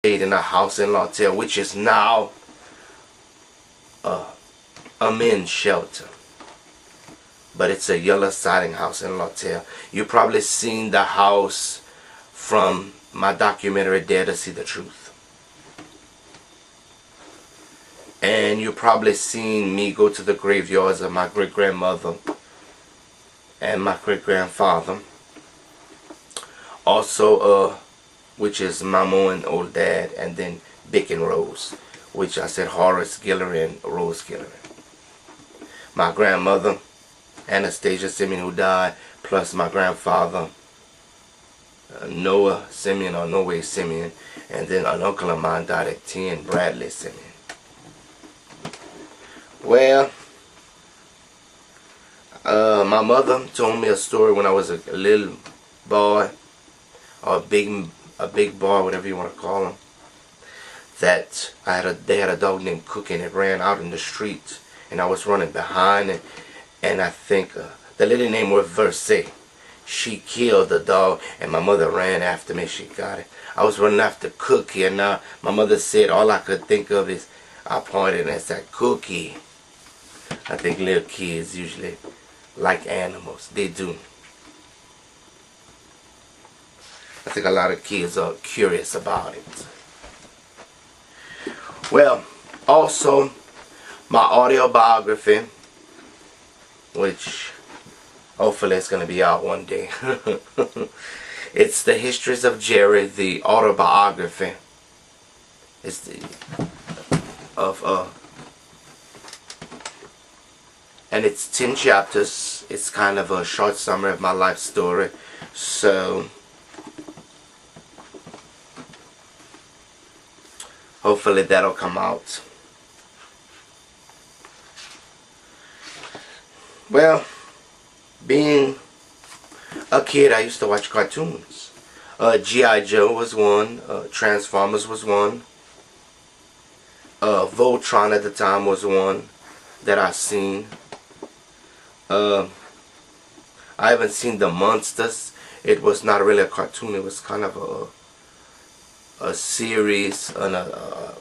stayed in a house in Lawtell, which is now a men's shelter. But it's a yellow siding house in Lawtell. You probably seen the house from my documentary Dare to See the Truth. And you probably seen me go to the graveyards of my great-grandmother and my great-grandfather. Also, which is Mama and old dad, and then Vic and Rose, which I said Horace Guillory and Rose Guillory. My grandmother, Anastasia Semien, who died, plus my grandfather, Noah Semien, or Noe Semien, and then an uncle of mine died at 10, Bradley Semien. Well, my mother told me a story when I was a little boy, or a big boy, whatever you want to call him, that they had a dog named Cookie, and it ran out in the street, and I was running behind it, and I think the lady name was Verse. She killed the dog, and my mother ran after me. She got it. I was running after Cookie, and my mother said all I could think of is, I pointed and said, Cookie. I think little kids usually like animals. They do. I think a lot of kids are curious about it. Well, also my autobiography, which hopefully it's going to be out one day. It's The Histories of Jerry, the autobiography. It's and it's 10 chapters. It's kind of a short summary of my life story. So hopefully that'll come out. Well, being a kid, I used to watch cartoons. G.I. Joe was one. Transformers was one. Voltron at the time was one that I seen. I haven't seen The Monsters. It was not really a cartoon. It was kind of a series, and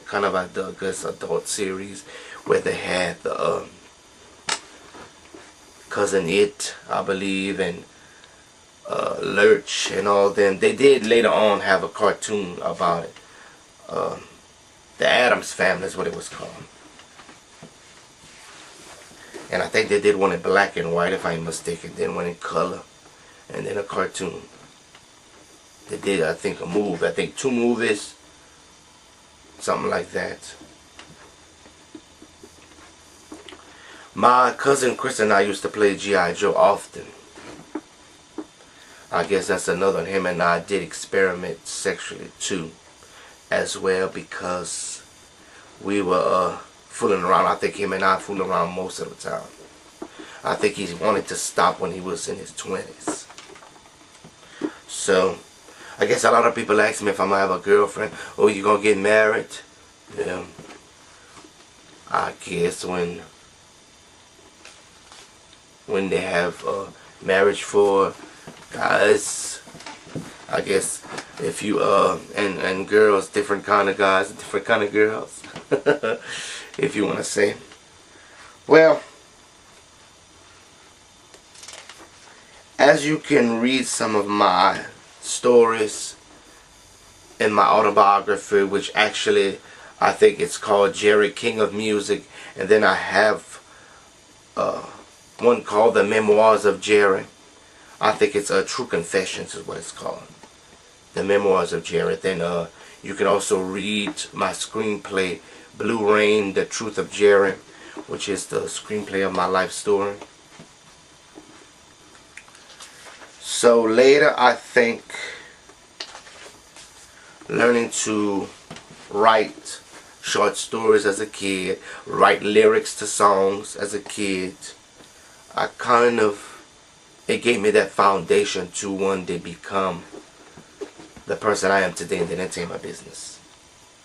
kind of I guess adult series, where they had the Cousin It, I believe, and Lurch and all them. They did later on have a cartoon about it. The Addams Family is what it was called. And I think they did one in black and white, if I'm mistaken. Then one in color, and then a cartoon. They did, I think, a movie. I think 2 movies, something like that. My cousin Chris and I used to play G.I. Joe often. I guess that's another one. Him and I did experiment sexually too, as well, because we were fooling around. I think him and I fooled around most of the time. I think he wanted to stop when he was in his 20s. So I guess a lot of people ask me if I'm gonna have a girlfriend. Oh, you gonna get married? Yeah. I guess when they have marriage for guys, I guess if you and girls, different kind of guys, different kind of girls, if you want to say. Well, as you can read some of my stories in my autobiography, which actually I think it's called Jerry, King of Music, and then I have one called The Memoirs of Jerry. I think it's True Confessions is what it's called. The Memoirs of Jerry. Then you can also read my screenplay, Blue Rain, The Truth of Jerry, which is the screenplay of my life story. So later, I think learning to write short stories as a kid, write lyrics to songs as a kid, it gave me that foundation to one day become the person I am today in the entertainment business.